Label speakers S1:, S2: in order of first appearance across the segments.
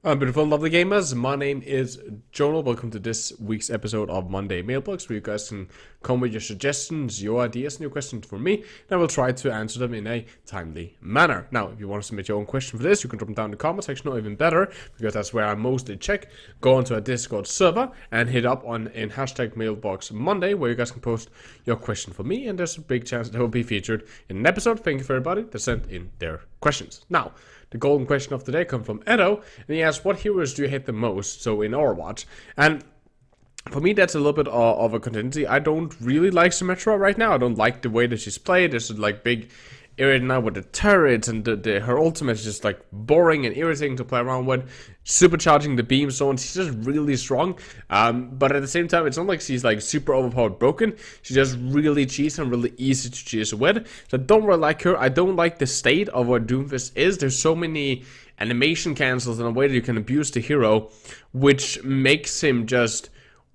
S1: Beautiful and lovely gamers, my name is Jonal. Welcome to this week's episode of Monday Mailbox, where you guys can come with your suggestions, your ideas, and your questions for me, and I will try to answer them in a timely manner. Now, if you want to submit your own question for this, you can drop them down in the comment section, or even better, because that's where I mostly check, go onto a Discord server and hit up in hashtag Mailbox Monday, where you guys can post your question for me, and there's a big chance that it will be featured in an episode. Thank you for everybody that sent in their questions. Now, the golden question of the day comes from Edo, and he asks, what heroes do you hate the most, so in Overwatch? And for me, that's a little bit of a contingency. I don't really like Symmetra right now. I don't like the way that she's played. There's like big irritating now with the turrets, and her ultimate is just like boring and irritating to play around with. Supercharging the beam, so on. She's just really strong. But at the same time, it's not like she's like super overpowered broken. She's just really cheesy and really easy to cheese with. So I don't really like her. I don't like the state of what Doomfist is. There's so many animation cancels in a way that you can abuse the hero, which makes him just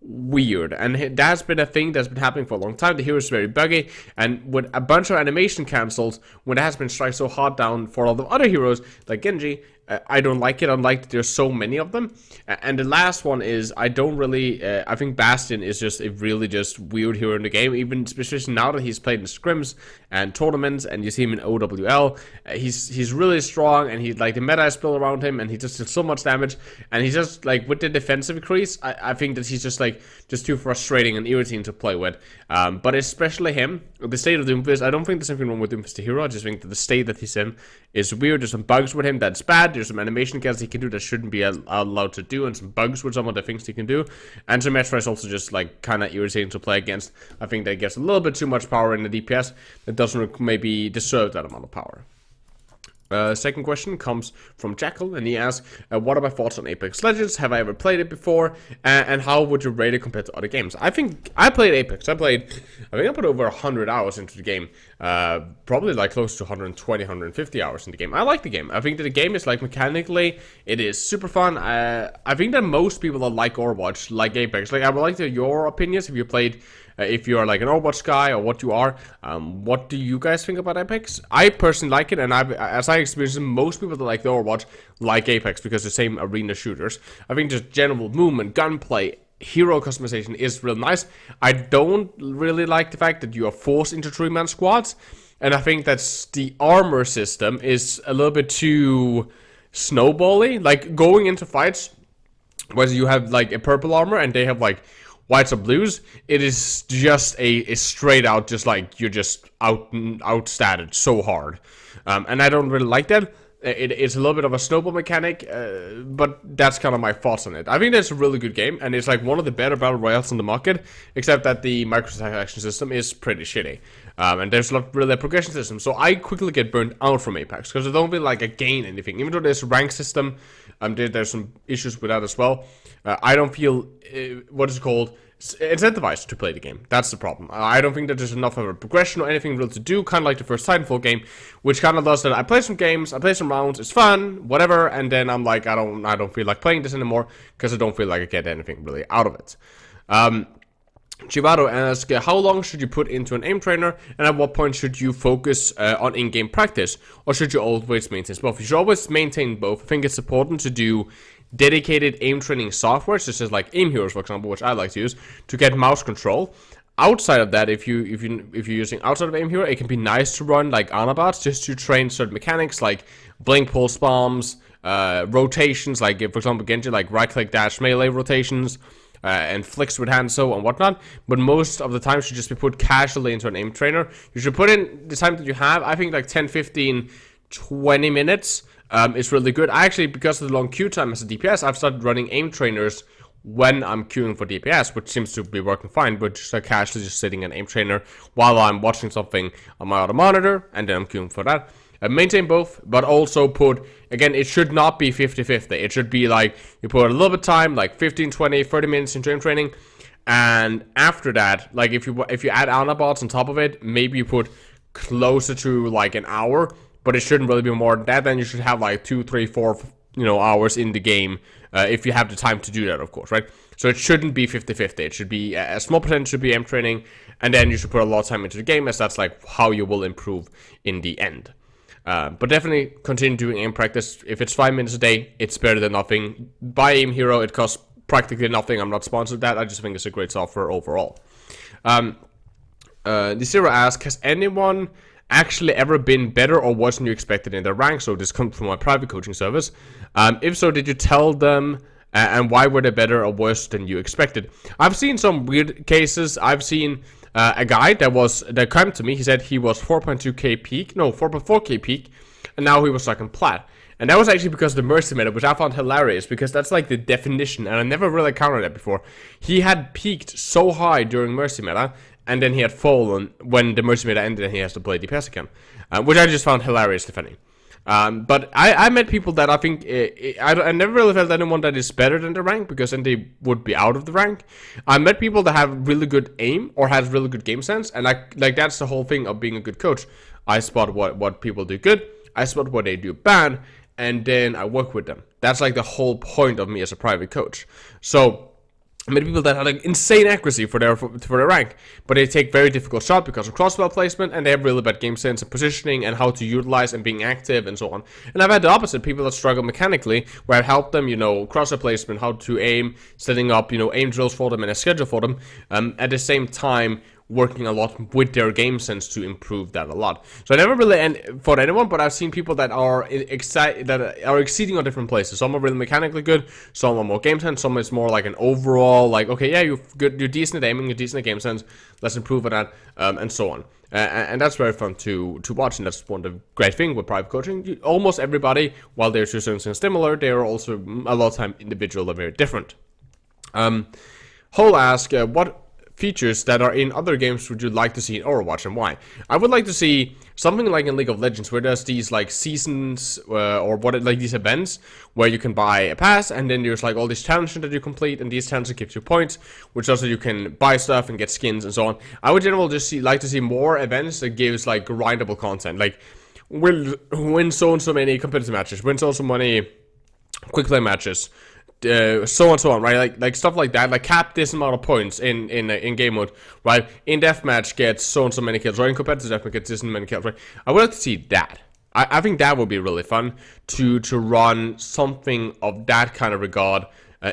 S1: weird, and that's been a thing that's been happening for a long time. The hero is very buggy, and with a bunch of animation cancels, when it has been striked so hard down for all the other heroes like Genji, I don't like it. I don't like that there's so many of them. And the last one is, I don't really, I think Bastion is just a really just weird hero in the game, even especially now that he's played in scrims and tournaments, and you see him in OWL. He's really strong, and he's like, the meta is built around him, and he just does so much damage, and he's just like, with the defensive increase, I think that he's just like, just too frustrating and irritating to play with. But especially him, the state of Doomfist, I don't think there's anything wrong with Doomfist the hero. I just think that the state that he's in is weird. There's some bugs with him that's bad. There's some animation kills he can do that shouldn't be allowed to do, and some bugs with some of the things he can do. And Symmetra is also just like kind of irritating to play against. I think that gets a little bit too much power in the DPS that doesn't maybe deserve that amount of power. Second question comes from Jackal, and he asks, what are my thoughts on Apex Legends? Have I ever played it before? And how would you rate it compared to other games? I think I played Apex. I think I put over 100 hours into the game. Probably like close to 120, 150 hours in the game. I like the game. I think that the game is like mechanically, it is super fun. I think that most people that like Overwatch like Apex. Like, I would like to hear your opinions if you played. If you're like an Overwatch guy or what you are, what do you guys think about Apex? I personally like it, and as I experienced it, most people that like the Overwatch like Apex because the same arena shooters. I think just general movement, gunplay, hero customization is real nice. I don't really like the fact that you are forced into 3-man squads, and I think that's the armor system is a little bit too snowbally. Like, going into fights where you have like a purple armor and they have like whites or blues, it is just a straight out, just like, you're just outstatted so hard. And I don't really like that. It's a little bit of a snowball mechanic, but that's kind of my thoughts on it. I think that's a really good game, and it's like one of the better battle royales on the market, except that the microtransaction system is pretty shitty. And there's not really a progression system, so I quickly get burnt out from Apex, because I don't feel like I gain anything. Even though there's a rank system, there's some issues with that as well. I don't feel, what is it called, incentivized to play the game. That's the problem. I don't think that there's enough of a progression or anything real to do, kind of like the first Titanfall game, which kind of does that. I play some games, I play some rounds, it's fun, whatever, and then I'm like, I don't feel like playing this anymore, because I don't feel like I get anything really out of it. Chivato asks, how long should you put into an aim trainer, and at what point should you focus on in-game practice, or should you always maintain both? You should always maintain both. I think it's important to do dedicated aim training software, such as like Aim Heroes, for example, which I like to use, to get mouse control. Outside of that, if you're using outside of Aim Hero, it can be nice to run like Anabots just to train certain mechanics like blink, pulse bombs, rotations, like for example Genji, like right click dash melee rotations, and flicks with Hanzo and whatnot. But most of the time should just be put casually into an aim trainer. You should put in the time that you have. I think like 10, 15, 20 minutes is really good. I actually, because of the long queue time as a DPS, I've started running aim trainers when I'm queuing for DPS, which seems to be working fine, but just like casually just sitting in aim trainer while I'm watching something on my other monitor, and then I'm queuing for that. Maintain both, but also put, again, it should not be 50-50. It should be like, you put a little bit of time, like 15, 20, 30 minutes into aim training, and after that, like if you add Anabots on top of it, maybe you put closer to like an hour, but it shouldn't really be more than that. Then you should have like 2, 3, 4, hours in the game, if you have the time to do that, of course, right? So it shouldn't be 50-50. It should be a small percentage should be aim training, and then you should put a lot of time into the game, as that's like how you will improve in the end. But definitely continue doing aim practice. If it's 5 minutes a day, it's better than nothing. Buy Aim Hero, it costs practically nothing. I'm not sponsored that. I just think it's a great software overall. The Zero asks, has anyone actually ever been better or worse than you expected in their rank? So this comes from my private coaching service. If so, did you tell them, and why were they better or worse than you expected? I've seen some weird cases. I've seen a guy that came to me. He said he was 4.2k peak, no, 4.4k peak, and now he was like in plat. And that was actually because of the Mercy meta, which I found hilarious, because that's like the definition, and I never really encountered that before. He had peaked so high during Mercy meta, and then he had fallen when the Mercy meta ended and he has to play DPS again, which I just found hilarious, defending. But I met people that I think, I never really felt anyone that is better than the rank, because then they would be out of the rank. I met people that have really good aim, or has really good game sense, and like that's the whole thing of being a good coach. I spot what people do good, I spot what they do bad, and then I work with them. That's like the whole point of me as a private coach. So I met people that have like insane accuracy for their rank, but they take very difficult shots because of crossbow placement, and they have really bad game sense and positioning and how to utilize and being active and so on. And I've had the opposite, people that struggle mechanically, where I've helped them, crossbow placement, how to aim, setting up, aim drills for them and a schedule for them, at the same time working a lot with their game sense to improve that a lot. So I never really fought anyone, but I've seen people that are exceeding on different places. Some are really mechanically good, some are more game sense, some is more like an overall, like, okay, yeah, you're decent at aiming, you're decent at game sense, let's improve on that, and so on. And that's very fun to watch, and that's one of the great things with private coaching. Almost everybody, while they're to certain things similar, they are also a lot of time individual and very different. Hole ask, what features that are in other games would you like to see in Overwatch, and why? I would like to see something like in League of Legends, where there's these like seasons like these events where you can buy a pass, and then there's like all these challenges that you complete, and these challenges give you points, which also you can buy stuff and get skins and so on. I would generally just like to see more events that gives like grindable content, like win so and so many competitive matches, win so and so many quick play matches, so on, so on, right? Like stuff like that, like cap this amount of points in game mode, right? In deathmatch gets so and so many kills, or in competitive deathmatch gets this many kills, right? I would like to see that. I think that would be really fun to run something of that kind of regard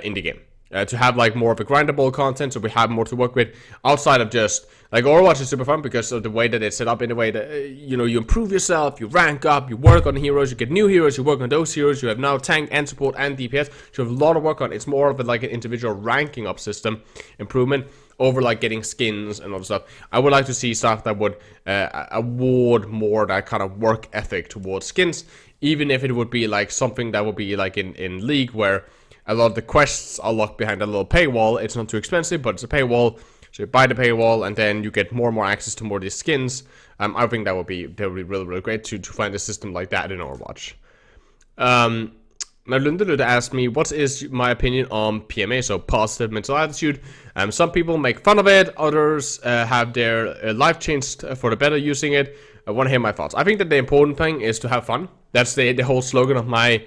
S1: in the game. To have like more of a grindable content, so we have more to work with outside of just like Overwatch is super fun because of the way that it's set up, in a way that you improve yourself, you rank up, you work on heroes, you get new heroes, you work on those heroes, you have now tank and support and DPS, so you have a lot of work on. It's more of like an individual ranking up system improvement over like getting skins and all the stuff. I would like to see stuff that would award more that kind of work ethic towards skins, even if it would be like something that would be like in League, where a lot of the quests are locked behind a little paywall. It's not too expensive, but it's a paywall. So you buy the paywall, and then you get more and more access to more of these skins. I think that would be really, really great to find a system like that in Overwatch. Now, Lundelude asked me, what is my opinion on PMA, so positive mental attitude? Some people make fun of it. Others have their life changed for the better using it. I want to hear my thoughts. I think that the important thing is to have fun. That's the whole slogan of my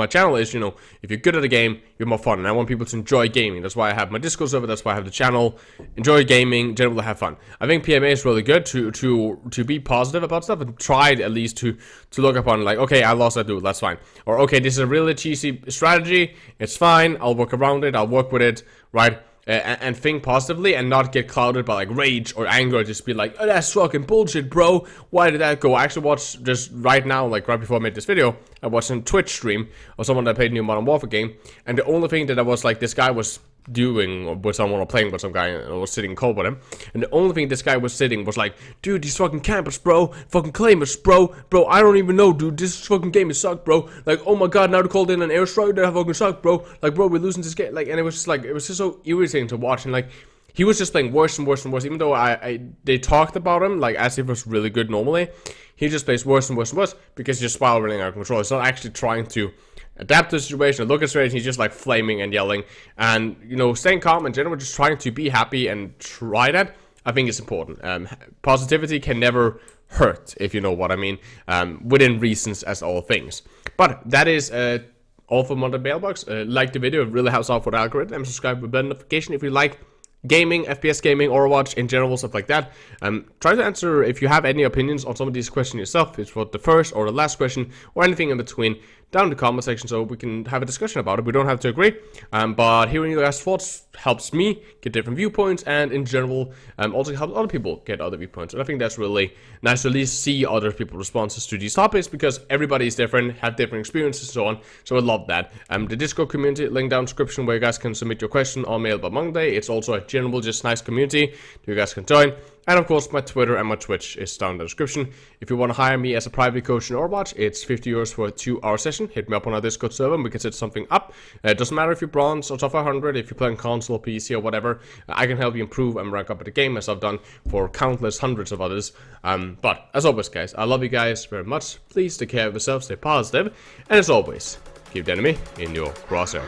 S1: channel is, if you're good at a game, you're more fun, and I want people to enjoy gaming. That's why I have my Discord server, that's why I have the channel. Enjoy gaming, generally have fun. I think PMA is really good to be positive about stuff, and try at least to look upon, like, okay, I lost that dude, that's fine. Or, okay, this is a really cheesy strategy, it's fine, I'll work around it, I'll work with it, right? And think positively, and not get clouded by like rage or anger. Just be like, oh, that's fucking bullshit, bro. Why did that go? I actually watched just right now, like right before I made this video, I watched a Twitch stream of someone that played a new Modern Warfare game, and the only thing that I was like, this guy was doing with someone or playing with some guy, and I was sitting cold with him, and the only thing this guy was sitting was like, dude, these fucking campers, bro, fucking claimers, bro, I don't even know, dude, this fucking game is sucked, bro, like, oh my god, now they called in an airstrike, they fucking suck, bro, like, bro, we're losing this game, like, and it was just like, it was just so irritating to watch, and like, he was just playing worse and worse and worse, even though they talked about him, like, as if it was really good normally. He just plays worse and worse and worse, because he's just spiraling out of control. He's not actually trying to adapt to the situation, look at the situation. He's just like flaming and yelling, and staying calm and generally just trying to be happy and try that, I think is important. Positivity can never hurt, if you know what I mean, within reasons as all things. But that is all for Monday Mailbox. Like the video, it really helps out for the algorithm, and subscribe with bell notification if you like gaming, FPS gaming, Overwatch in general, stuff like that. Try to answer if you have any opinions on some of these questions yourself. It's for the first or the last question or anything in between down in the comment section so we can have a discussion about it. We don't have to agree, but hearing your guys' thoughts helps me get different viewpoints, and in general also helps other people get other viewpoints. And I think that's really nice to at least see other people's responses to these topics, because everybody is different, have different experiences and so on. So I love that. The Discord community, link down in the description, where you guys can submit your question on Mailbox Monday. It's also a general, just nice community you guys can join. And of course, my Twitter and my Twitch is down in the description. If you want to hire me as a private coach in Overwatch, it's 50 euros for a 2-hour session. Hit me up on our Discord server and we can set something up. It doesn't matter if you're bronze or top 500, if you're playing console, PC, or whatever. I can help you improve and rank up at the game, as I've done for countless hundreds of others. But as always, guys, I love you guys very much. Please take care of yourselves, stay positive, and as always, keep the enemy in your crosshair.